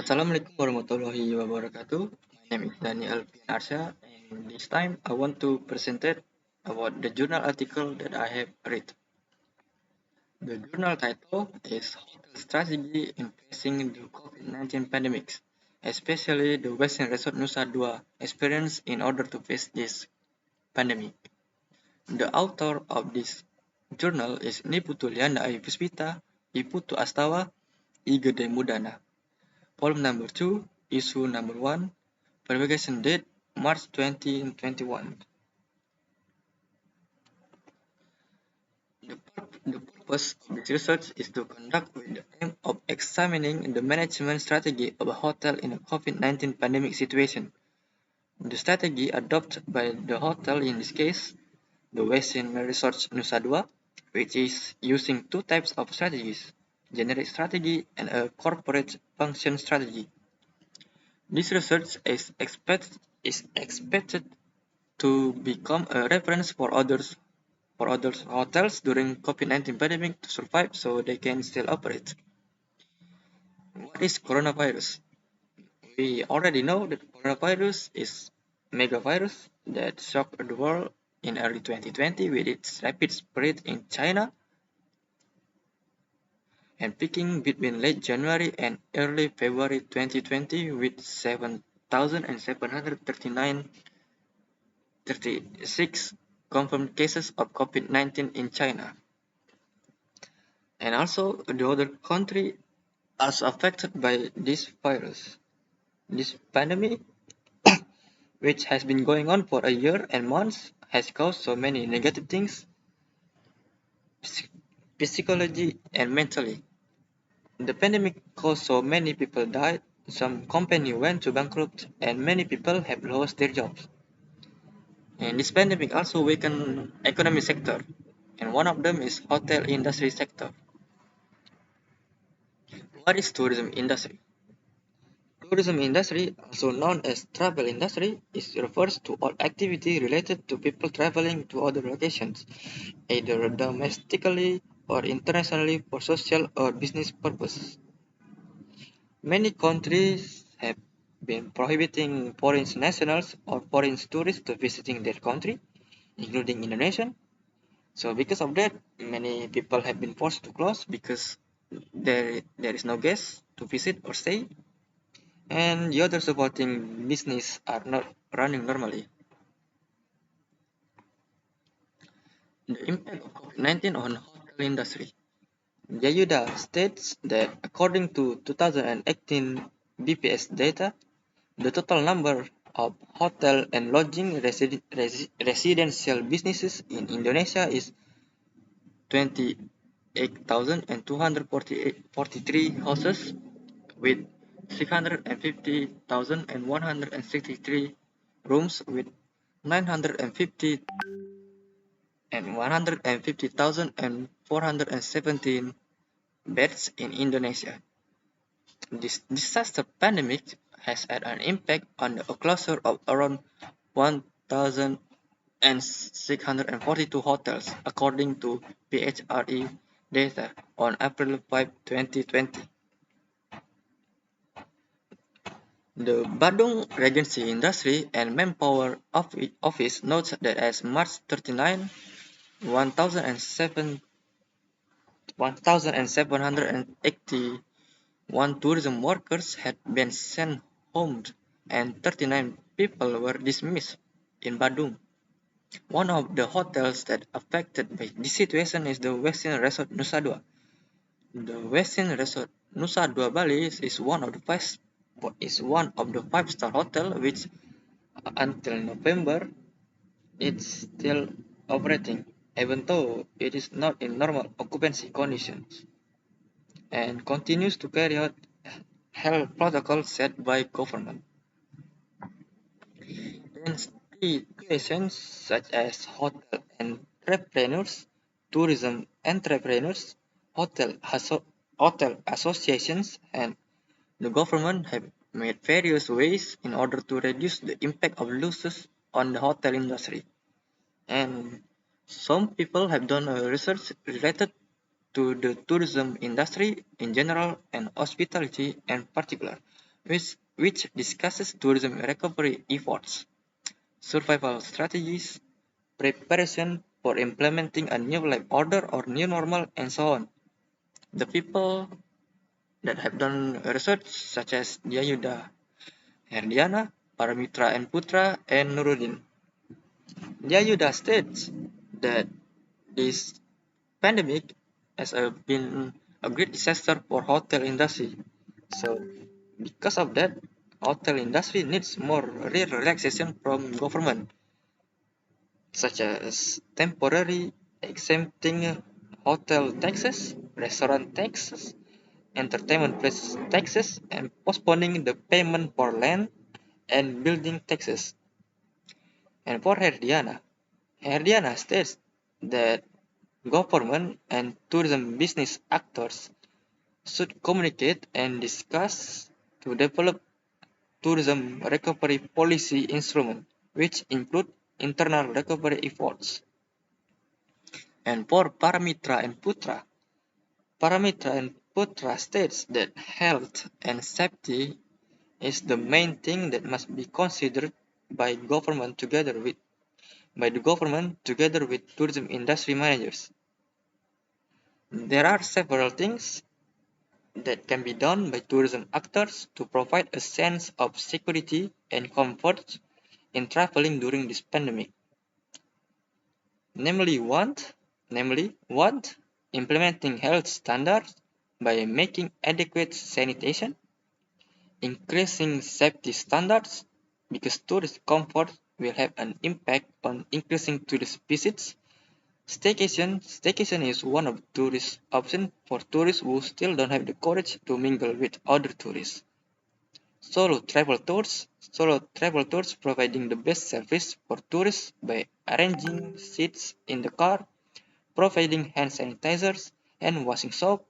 Assalamualaikum warahmatullahi wabarakatuh. My name is Alfian Arsyah, and this time I want to present it about the journal article that I have read. The journal title is Hotel Strategy in Facing the COVID-19 Pandemic, especially the Western Resort Nusa Dua experience in order to face this pandemic. The author of this journal is Niputu Lianda Ayu Puspita, Iputu Astawa, Igede Mudana. Volume number 2, issue number 1, publication date March 2021. The purpose of this research is to conduct with the aim of examining the management strategy of a hotel in a COVID-19 pandemic situation. The strategy adopted by the hotel in this case, the Western Resort Nusa Dua, which is using two types of strategies, generic strategy and a corporate function strategy. This research is expected to become a reference for other hotels during COVID-19 pandemic to survive so they can still operate. What is coronavirus? We already know that coronavirus is a megavirus that shocked the world in early 2020 with its rapid spread in China and peaking between late January and early February 2020 with 7,736 confirmed cases of COVID-19 in China. And also the other country also affected by this virus. This pandemic, which has been going on for a year and months, has caused so many negative things, physically and mentally. The pandemic caused so many people died, some companies went to bankrupt, and many people have lost their jobs. And this pandemic also weakened economic sector, and one of them is hotel industry sector. What is tourism industry? Tourism industry, also known as travel industry, refers to all activity related to people traveling to other locations, either domestically or internationally for social or business purposes. Many countries have been prohibiting foreign nationals or foreign tourists to visiting their country, including Indonesia. So because of that, many people have been forced to close because there is no guests to visit or stay, and the other supporting business are not running normally. The impact of COVID-19 on hotel industry. Yayuda states that according to 2018 BPS data, the total number of hotel and lodging residential businesses in Indonesia is 28,243 houses with 650,163 rooms with 950 and 150,417 beds in Indonesia. This disaster pandemic has had an impact on the closure of around 1,642 hotels, according to PHRE data on April 5, 2020. The Badung Regency Industry and Manpower Office notes that as March 39, 1,781 tourism workers had been sent home and 39 people were dismissed in Badung. One of the hotels that affected by this situation is the Western Resort Nusa Dua. The Western Resort Nusa Dua Bali is one of the five-star hotel which until November it's still operating, even though it is not in normal occupancy conditions, and continues to carry out health protocols set by government. Then situations such as hotel entrepreneurs, tourism entrepreneurs, hotel associations, and the government have made various ways in order to reduce the impact of losses on the hotel industry. And some people have done research related to the tourism industry in general and hospitality in particular. which discusses tourism recovery efforts, survival strategies, preparation for implementing a new life order or new normal, and so on. The people that have done research, such as Diyayuda Herdiana, Paramitra and Putra, and Nuruddin. Diyayuda states that this pandemic has been a great disaster for hotel industry. So because of that, hotel industry needs more real relaxation from government, such as temporary exempting hotel taxes, restaurant taxes, entertainment place taxes, and postponing the payment for land and building taxes. And for Herdiana states that government and tourism business actors should communicate and discuss to develop tourism recovery policy instruments, which include internal recovery efforts. And for Paramitra and Putra states that health and safety is the main thing that must be considered by the government together with tourism industry managers. There are several things that can be done by tourism actors to provide a sense of security and comfort in traveling during this pandemic. Namely, one, implementing health standards by making adequate sanitation, increasing safety standards because tourist comfort will have an impact on increasing tourist visits. Staycation is one of the tourist options for tourists who still don't have the courage to mingle with other tourists. Solo travel tours providing the best service for tourists by arranging seats in the car, providing hand sanitizers and washing soap,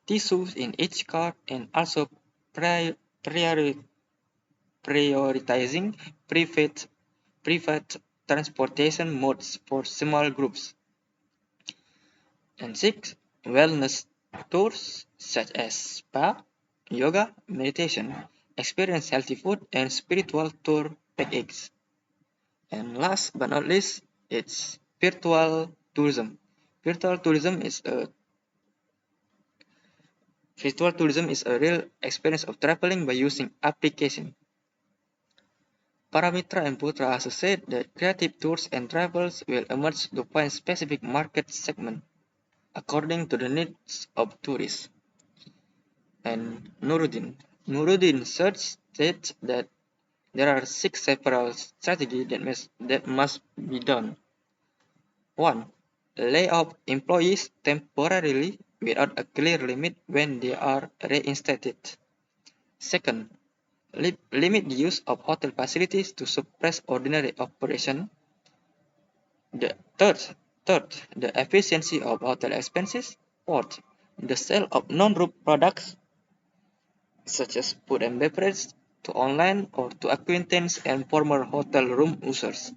tissues in each car, and also priori- prioritizing private transportation modes for small groups. And six, wellness tours such as spa, yoga, meditation, experience healthy food, and spiritual tour packages. And last but not least, it's virtual tourism. Virtual tourism is a Virtual tourism is a real experience of traveling by using application. Paramitra and Putra also said that creative tours and travels will emerge to find specific market segment according to the needs of tourists. And Nuruddin states that there are six several strategies that must be done. 1. Lay off employees temporarily without a clear limit when they are reinstated. Second, limit the use of hotel facilities to suppress ordinary operation. The the efficiency of hotel expenses. Fourth, the sale of non-room products such as food and beverage to online or to acquaintance and former hotel room users.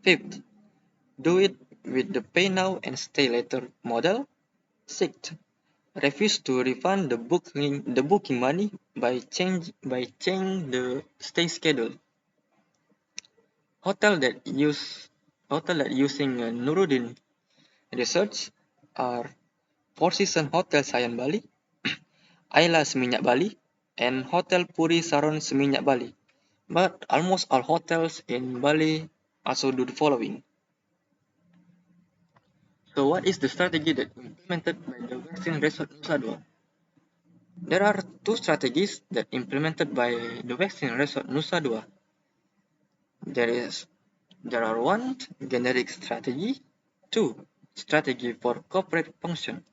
Fifth, do it with the pay now and stay later model. Sixth, refuse to refund the booking money by change the stay schedule. Hotel that use Hotel that using Nuruddin research are Four Seasons Hotel Sayan Bali, Ayla Seminyak Bali, and Hotel Puri Saron Seminyak Bali. But almost all hotels in Bali also do the following. So what is the strategy that implemented by the Western Resort Nusa Dua? There are two strategies that implemented by the Western Resort Nusa Dua. There are one generic strategy, two strategy for corporate function.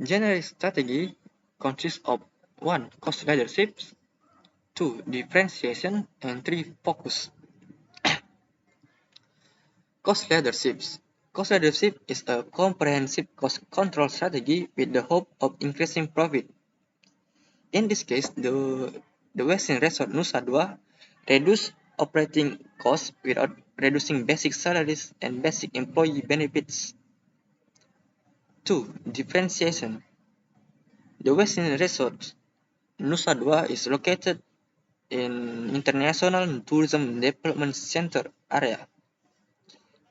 Generic strategy consists of one cost leadership, two differentiation, and three focus. Cost leadership. Cost leadership is a comprehensive cost control strategy with the hope of increasing profit. In this case, the Western Resort Nusa Dua reduced operating costs without reducing basic salaries and basic employee benefits. 2. Differentiation. The Western Resort Nusa Dua is located in International Tourism Development Center area.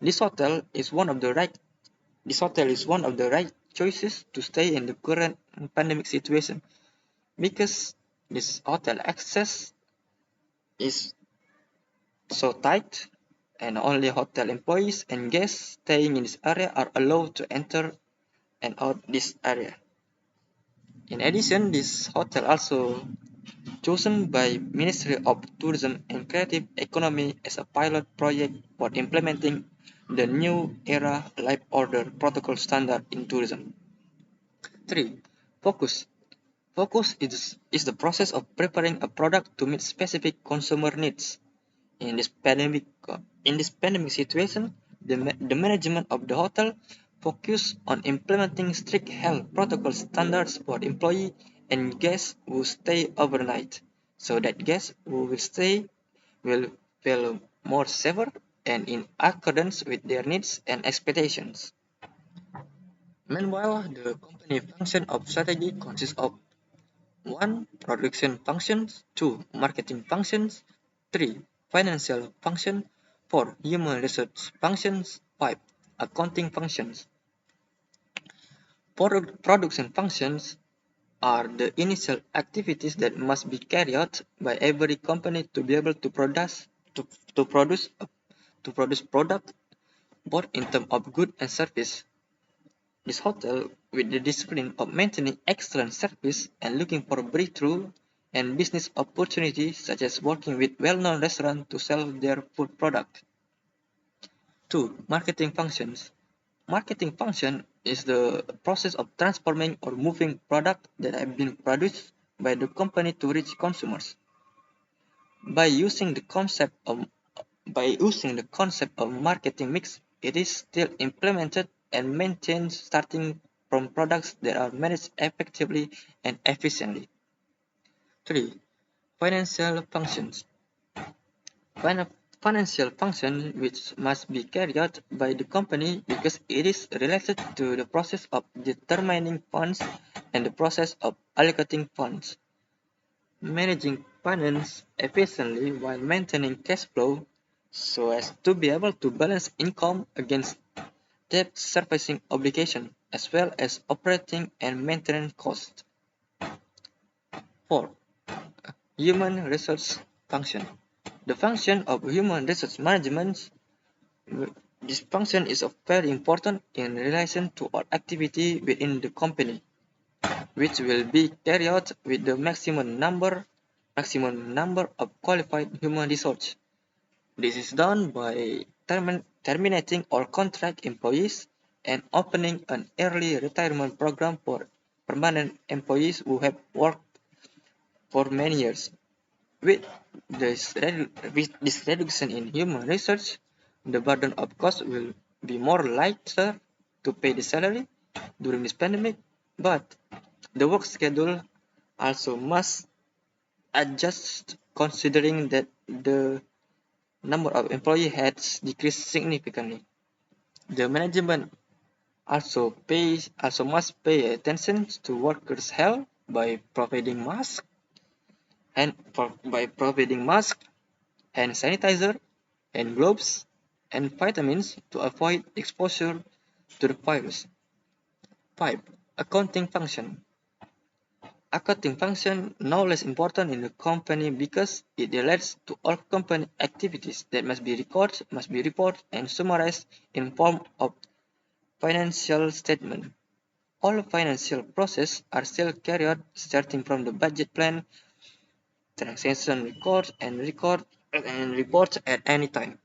This hotel is one of the right This hotel is one of the right choices to stay in the current pandemic situation because this hotel access is so tight and only hotel employees and guests staying in this area are allowed to enter and out this area. In addition, this hotel also chosen by Ministry of Tourism and Creative Economy as a pilot project for implementing the new era life order protocol standard in tourism. 3. Focus. Focus is the process of preparing a product to meet specific consumer needs. In this pandemic situation, the management of the hotel focused on implementing strict health protocol standards for employees and guests who stay overnight, so that guests who will stay will feel more safer and in accordance with their needs and expectations. Meanwhile, the company function of strategy consists of 1. Production functions. 2. Marketing functions. 3. Financial function. 4. Human resource functions. 5. Accounting functions. Production functions are the initial activities that must be carried out by every company to be able to to, to produce to produce product both in terms of good and service. This hotel, with the discipline of maintaining excellent service and looking for breakthrough and business opportunities such as working with well-known restaurants to sell their food product. 2. Marketing functions. Marketing function is the process of transforming or moving product that have been produced by the company to reach consumers. By using the concept of marketing mix, it is still implemented and maintained starting from products that are managed effectively and efficiently. 3. Financial functions. Financial function which must be carried out by the company because it is related to the process of determining funds and the process of allocating funds. Managing finance efficiently while maintaining cash flow so as to be able to balance income against debt servicing obligation as well as operating and maintenance costs. 4. Human resource function. The function of human resource management. This function is very important in relation to all activity within the company, which will be carried out with the maximum number of qualified human resource. This is done by terminating all contract employees and opening an early retirement program for permanent employees who have worked for many years. With this reduction in human research, the burden of cost will be more lighter to pay the salary during this pandemic, but the work schedule also must adjust considering that the number of employees has decreased significantly. The management also must pay attention to workers' health by providing masks hand sanitizer and gloves and vitamins to avoid exposure to the virus. 5. Accounting function. Accounting function no less important in the company because it relates to all company activities that must be reported and summarized in form of financial statement. All financial processes are still carried out starting from the budget plan, transaction and reports at any time.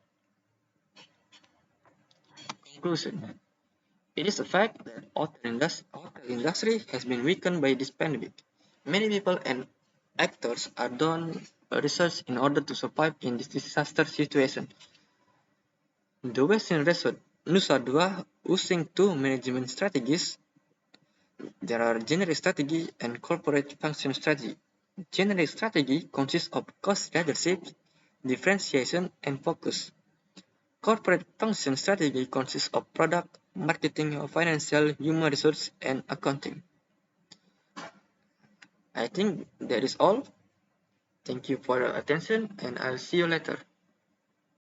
Conclusion. It is a fact that hotel industry has been weakened by this pandemic. Many people and actors are done research in order to survive in this disaster situation. The Western resort Nusa Dua using two management strategies. There are generic strategy and corporate function strategy. Generic strategy consists of cost leadership, differentiation, and focus. Corporate function strategy consists of product, marketing, financial, human resource, and accounting. I think that is all. Thank you for your attention, and I'll see you later.